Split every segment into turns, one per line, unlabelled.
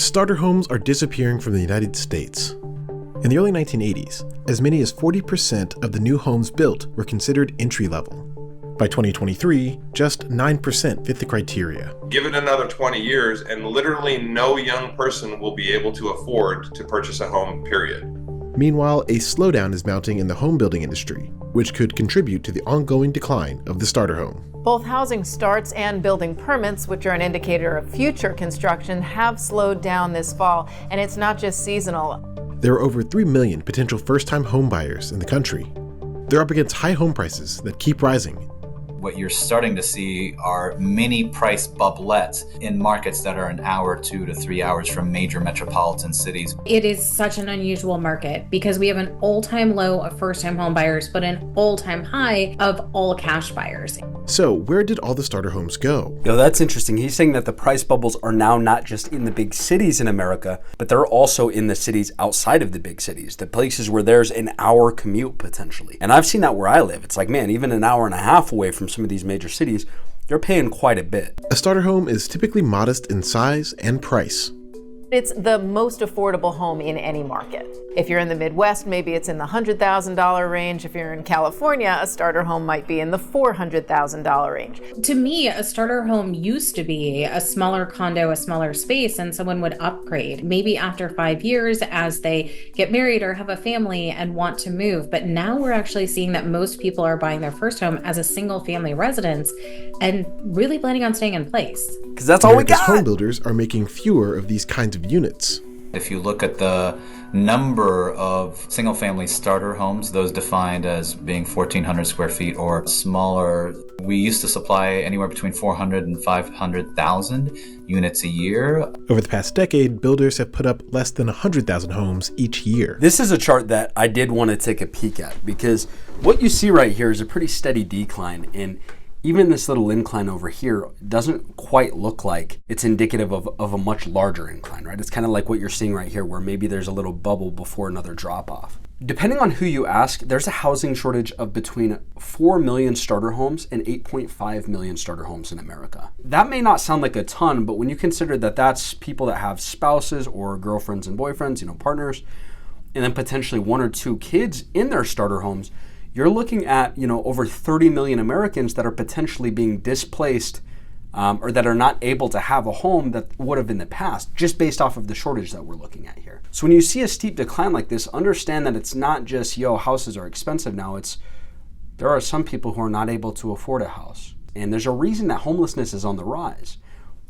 Starter homes are disappearing from the United States. In the early 1980s, as many as 40% of the new homes built were considered entry-level. By 2023, just 9% fit the criteria.
Give it another 20 years and literally no young person will be able to afford to purchase a home, period.
Meanwhile, a slowdown is mounting in the home building industry, which could contribute to the ongoing decline of the starter home.
Both housing starts and building permits, which are an indicator of future construction, have slowed down this fall, and it's not just seasonal.
There are over 3 million potential first-time home buyers in the country. They're up against high home prices that keep rising.
What you're starting to see are mini price bubblets in markets that are an hour, 2 to 3 hours from major metropolitan cities.
It is such an unusual market because we have an all-time low of first-time home buyers, but an all-time high of all cash buyers.
So where did all the starter homes go?
Yo, that's interesting. He's saying that the price bubbles are now not just in the big cities in America, but they're also in the cities outside of the big cities, the places where there's an hour commute potentially. And I've seen that where I live. It's like, man, even an hour and a half away from some of these major cities, you're paying quite a bit.
A starter home is typically modest in size and price.
It's the most affordable home in any market. If you're in the Midwest, maybe it's in the $100,000 range. If you're in California, a starter home might be in the $400,000 range.
To me, a starter home used to be a smaller condo, a smaller space, and someone would upgrade. Maybe after 5 years as they get married or have a family and want to move. But now we're actually seeing that most people are buying their first home as a single family residence and really planning on staying in place.
Because that's all
America's
we got.
home builders are making fewer of these kinds of units.
If you look at the number of single-family starter homes, those defined as being 1,400 square feet or smaller, we used to supply anywhere between 400 and 500,000 units a year.
Over the past decade, builders have put up less than 100,000 homes each year.
This is a chart that I did want to take a peek at because what you see right here is a pretty steady decline in. Even this little incline over here doesn't quite look like it's indicative of a much larger incline, right? It's kind of like what you're seeing right here where maybe there's a little bubble before another drop off. Depending on who you ask, there's a housing shortage of between 4 million starter homes and 8.5 million starter homes in America. That may not sound like a ton, but when you consider that that's people that have spouses or girlfriends and boyfriends, partners, and then potentially 1 or 2 kids in their starter homes, you're looking at, over 30 million Americans that are potentially being displaced or that are not able to have a home that would have in the past, just based off of the shortage that we're looking at here. So when you see a steep decline like this, understand that it's not just, houses are expensive now. There are some people who are not able to afford a house. And there's a reason that homelessness is on the rise.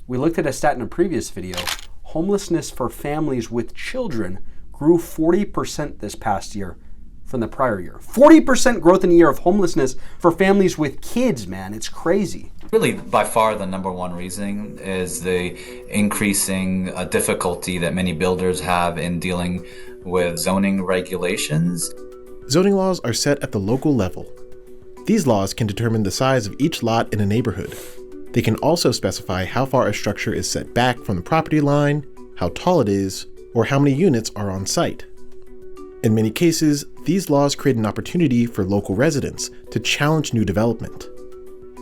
We looked at a stat in a previous video. Homelessness for families with children grew 40% this past year from the prior year. 40% growth in a year of homelessness for families with kids, man. It's crazy.
Really, by far, the number one reason is the increasing difficulty that many builders have in dealing with zoning regulations.
Zoning laws are set at the local level. These laws can determine the size of each lot in a neighborhood. They can also specify how far a structure is set back from the property line, how tall it is, or how many units are on site. In many cases, these laws create an opportunity for local residents to challenge new development.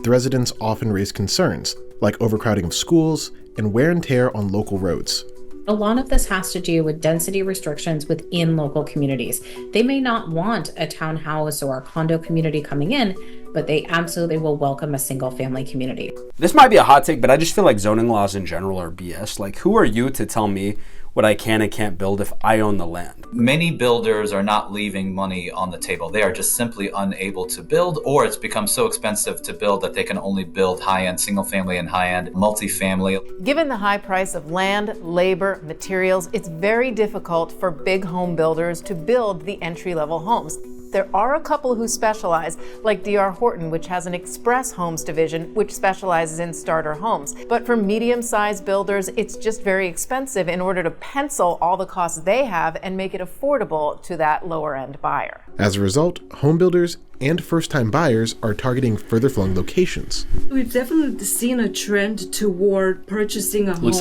The residents often raise concerns, like overcrowding of schools and wear and tear on local roads.
A lot of this has to do with density restrictions within local communities. They may not want a townhouse or a condo community coming in, but they absolutely will welcome a single family community.
This might be a hot take, but I just feel like zoning laws in general are BS. Like, who are you to tell me what I can and can't build if I own the land?
Many builders are not leaving money on the table. They are just simply unable to build, or it's become so expensive to build that they can only build high-end single family and high-end multifamily.
Given the high price of land, labor, materials, it's very difficult for big home builders to build the entry-level homes. There are a couple who specialize, like D.R. Horton, which has an express homes division, which specializes in starter homes. But for medium-sized builders, it's just very expensive in order to pencil all the costs they have and make it affordable to that lower-end buyer.
As a result, home builders and first-time buyers are targeting further-flung locations.
We've definitely seen a trend toward purchasing a home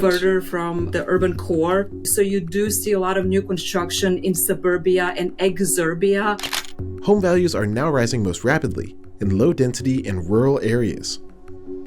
further from the urban core. So you do see a lot of new construction in suburbia and exurbia.
Home values are now rising most rapidly in low-density and rural areas.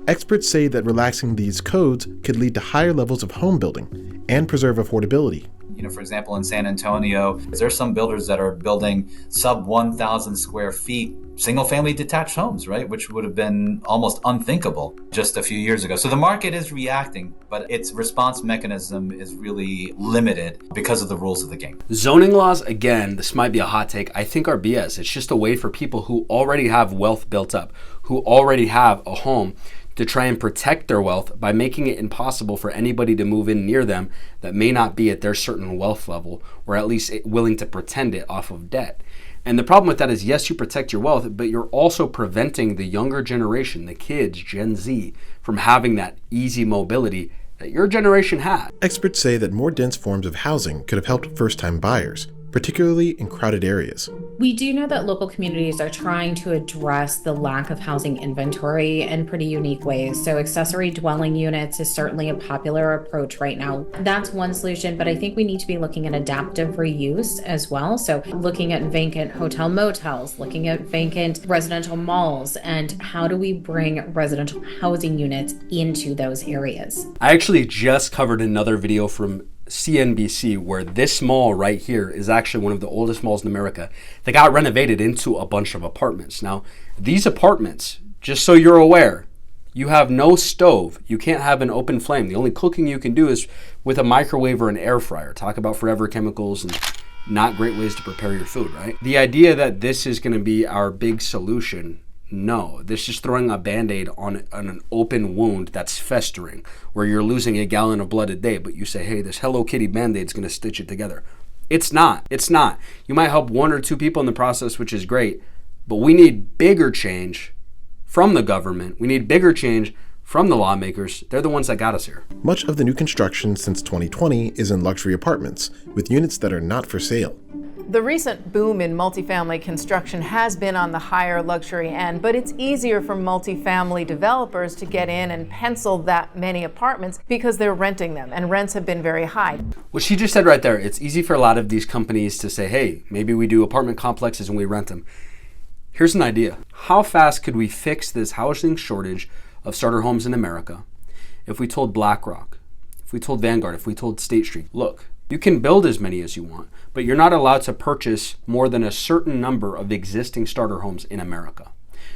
Experts say that relaxing these codes could lead to higher levels of home building and preserve affordability.
For example, in San Antonio, there's some builders that are building sub 1,000 square feet single-family detached homes, right? Which would have been almost unthinkable just a few years ago. So the market is reacting, but its response mechanism is really limited because of the rules of the game.
Zoning laws, again, this might be a hot take, I think are BS. It's just a way for people who already have wealth built up, who already have a home, to try and protect their wealth by making it impossible for anybody to move in near them that may not be at their certain wealth level, or at least willing to pretend it off of debt. And the problem with that is, yes, you protect your wealth, but you're also preventing the younger generation, the kids, Gen Z, from having that easy mobility that your generation had.
Experts say that more dense forms of housing could have helped first-time buyers, particularly in crowded areas.
We do know that local communities are trying to address the lack of housing inventory in pretty unique ways. So accessory dwelling units is certainly a popular approach right now. That's one solution, but I think we need to be looking at adaptive reuse as well. So looking at vacant hotel motels, looking at vacant residential malls, and how do we bring residential housing units into those areas?
I actually just covered another video from CNBC where this mall right here is actually one of the oldest malls in America that got renovated into a bunch of apartments. Now, these apartments, just so you're aware, you have no stove. You can't have an open flame. The only cooking you can do is with a microwave or an air fryer. Talk about forever chemicals and not great ways to prepare your food, right? The idea that this is going to be our big solution, no, this is throwing a Band-Aid on an open wound that's festering, where you're losing a gallon of blood a day, but you say, hey, this Hello Kitty Band-Aid is going to stitch it together. It's not. You might help one or two people in the process, which is great, but we need bigger change from the government. We need bigger change from the lawmakers. They're the ones that got us here.
Much of the new construction since 2020 is in luxury apartments, with units that are not for sale.
The recent boom in multifamily construction has been on the higher luxury end, but it's easier for multifamily developers to get in and pencil that many apartments because they're renting them, and rents have been very high.
What she just said right there, it's easy for a lot of these companies to say, hey, maybe we do apartment complexes and we rent them. Here's an idea. How fast could we fix this housing shortage of starter homes in America if we told BlackRock, if we told Vanguard, if we told State Street, look, you can build as many as you want, but you're not allowed to purchase more than a certain number of existing starter homes in America.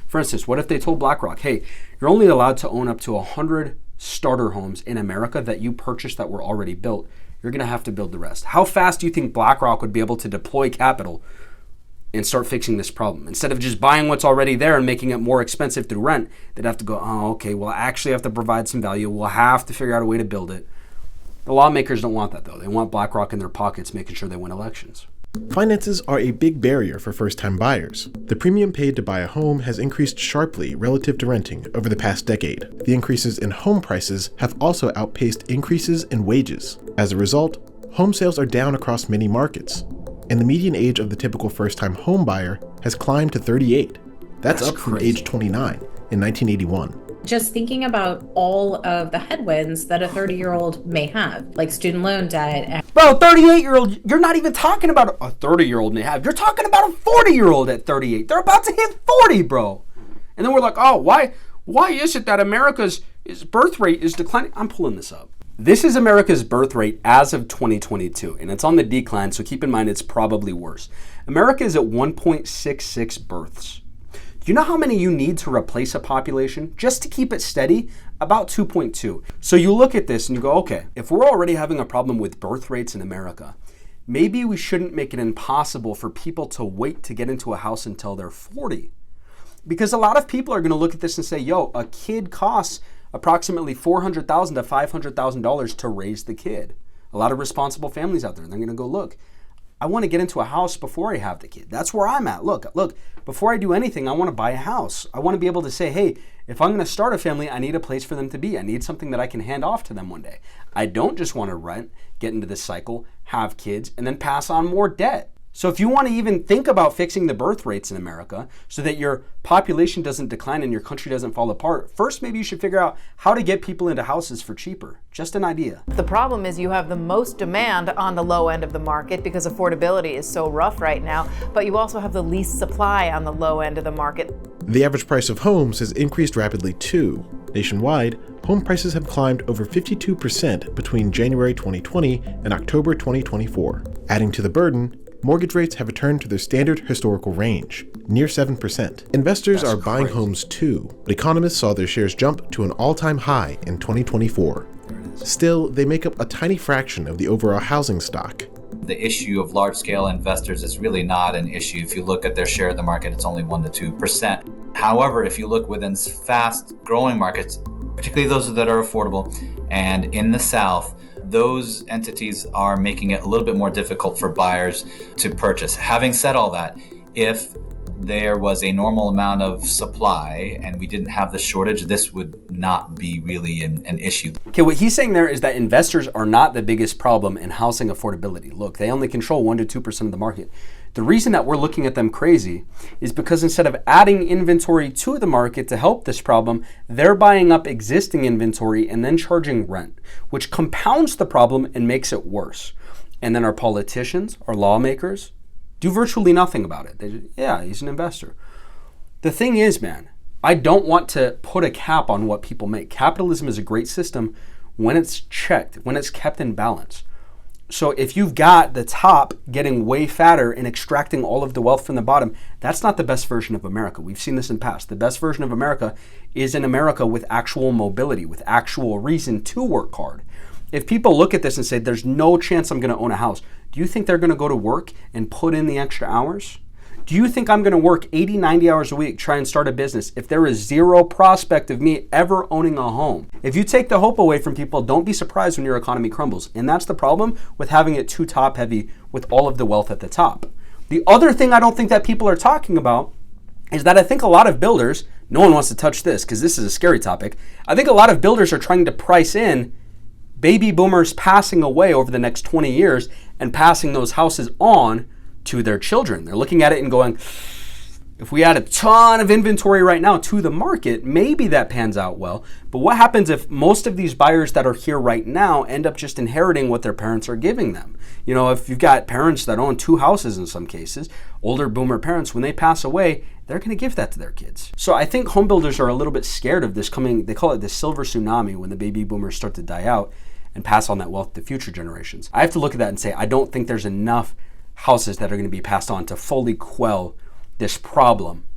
For instance, what if they told BlackRock, hey, you're only allowed to own up to 100 starter homes in America that you purchased that were already built. You're going to have to build the rest. How fast do you think BlackRock would be able to deploy capital and start fixing this problem? Instead of just buying what's already there and making it more expensive through rent, they'd have to go, oh, okay, well, I actually have to provide some value. We'll have to figure out a way to build it. The lawmakers don't want that, though. They want BlackRock in their pockets, making sure they win elections.
Finances are a big barrier for first-time buyers. The premium paid to buy a home has increased sharply relative to renting over the past decade. The increases in home prices have also outpaced increases in wages. As a result, home sales are down across many markets, and the median age of the typical first-time home buyer has climbed to 38. That's up from age 29 in 1981.
Just thinking about all of the headwinds that a 30-year-old may have, like student loan debt.
Bro, 38-year-old, you're not even talking about a 30-year-old may have. You're talking about a 40-year-old at 38. They're about to hit 40, bro. And then we're like, oh, why is it that America's birth rate is declining? I'm pulling this up. This is America's birth rate as of 2022, and it's on the decline, so keep in mind it's probably worse. America is at 1.66 births. Do you know how many you need to replace a population just to keep it steady? About 2.2. So you look at this and you go, okay, if we're already having a problem with birth rates in America, maybe we shouldn't make it impossible for people to wait to get into a house until they're 40. Because a lot of people are going to look at this and say, yo, a kid costs approximately $400,000 to $500,000 to raise the kid. A lot of responsible families out there, and they're going to go, look, I want to get into a house before I have the kid. That's where I'm at. Look, before I do anything, I want to buy a house. I want to be able to say, hey, if I'm going to start a family, I need a place for them to be. I need something that I can hand off to them one day. I don't just want to rent, get into this cycle, have kids, and then pass on more debt. So if you want to even think about fixing the birth rates in America so that your population doesn't decline and your country doesn't fall apart, first maybe you should figure out how to get people into houses for cheaper. Just an idea.
The problem is you have the most demand on the low end of the market because affordability is so rough right now, but you also have the least supply on the low end of the market.
The average price of homes has increased rapidly too. Nationwide, home prices have climbed over 52% between January 2020 and October 2024. Adding to the burden, mortgage rates have returned to their standard historical range, near 7%. Investors are buying homes too, but economists saw their shares jump to an all-time high in 2024. Still, they make up a tiny fraction of the overall housing stock.
The issue of large-scale investors is really not an issue. If you look at their share of the market, it's only 1% to 2%. However, if you look within fast-growing markets, particularly those that are affordable, and in the South, those entities are making it a little bit more difficult for buyers to purchase. Having said all that, if there was a normal amount of supply and we didn't have the shortage, this would not be really an issue.
Okay, what he's saying there is that investors are not the biggest problem in housing affordability. Look, they only control 1% to 2% of the market. The reason that we're looking at them crazy is because instead of adding inventory to the market to help this problem, they're buying up existing inventory and then charging rent, which compounds the problem and makes it worse. And then our politicians, our lawmakers, do virtually nothing about it. They just, yeah, he's an investor. The thing is, man, I don't want to put a cap on what people make. Capitalism is a great system when it's checked, when it's kept in balance. So if you've got the top getting way fatter and extracting all of the wealth from the bottom, that's not the best version of America. We've seen this in the past. The best version of America is an America with actual mobility, with actual reason to work hard. If people look at this and say, there's no chance I'm going to own a house, do you think they're going to go to work and put in the extra hours? Do you think I'm going to work 80, 90 hours a week, try and start a business if there is zero prospect of me ever owning a home? If you take the hope away from people, don't be surprised when your economy crumbles. And that's the problem with having it too top heavy with all of the wealth at the top. The other thing I don't think that people are talking about is that I think a lot of builders, no one wants to touch this because this is a scary topic. I think a lot of builders are trying to price in baby boomers passing away over the next 20 years and passing those houses on to their children. They're looking at it and going, if we add a ton of inventory right now to the market, maybe that pans out well. But what happens if most of these buyers that are here right now end up just inheriting what their parents are giving them? You know, if you've got parents that own 2 houses in some cases, older boomer parents, when they pass away, they're going to give that to their kids. So I think home builders are a little bit scared of this coming, they call it the silver tsunami, when the baby boomers start to die out and pass on that wealth to future generations. I have to look at that and say, I don't think there's enough houses that are going to be passed on to fully quell this problem